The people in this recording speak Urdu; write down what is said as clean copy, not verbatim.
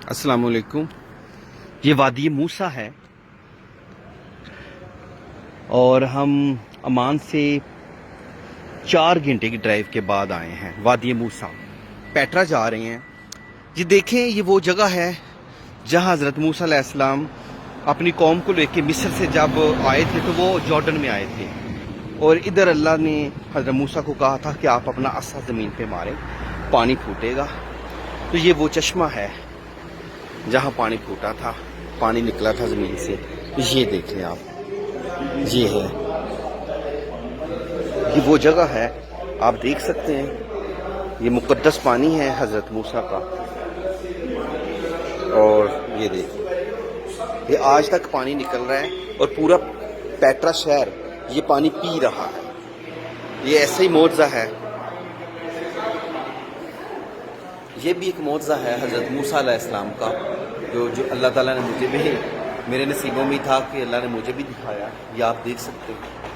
السلام علیکم. یہ وادی موسیٰ ہے اور ہم عمان سے 4 گھنٹے کی ڈرائیو کے بعد آئے ہیں. وادی موسیٰ پیٹرا جا رہے ہیں. یہ دیکھیں، یہ وہ جگہ ہے جہاں حضرت موسیٰ علیہ السلام اپنی قوم کو لے کے مصر سے جب آئے تھے تو وہ جارڈن میں آئے تھے، اور ادھر اللہ نے حضرت موسیٰ کو کہا تھا کہ آپ اپنا عصا زمین پہ ماریں، پانی پھوٹے گا. تو یہ وہ چشمہ ہے جہاں پانی پھوٹا تھا، پانی نکلا تھا زمین سے. یہ دیکھیں آپ، یہ ہے، یہ وہ جگہ ہے، آپ دیکھ سکتے ہیں. یہ مقدس پانی ہے حضرت موسیٰ کا. اور یہ دیکھیں، یہ آج تک پانی نکل رہا ہے اور پورا پیٹرا شہر یہ پانی پی رہا ہے. یہ ایسا ہی معجزہ ہے. یہ بھی ایک معجزہ ہے حضرت موسیٰ علیہ السلام کا، جو اللہ تعالیٰ نے مجھے بھی، میرے نصیبوں میں تھا کہ اللہ نے مجھے بھی دکھایا. یہ آپ دیکھ سکتے ہیں.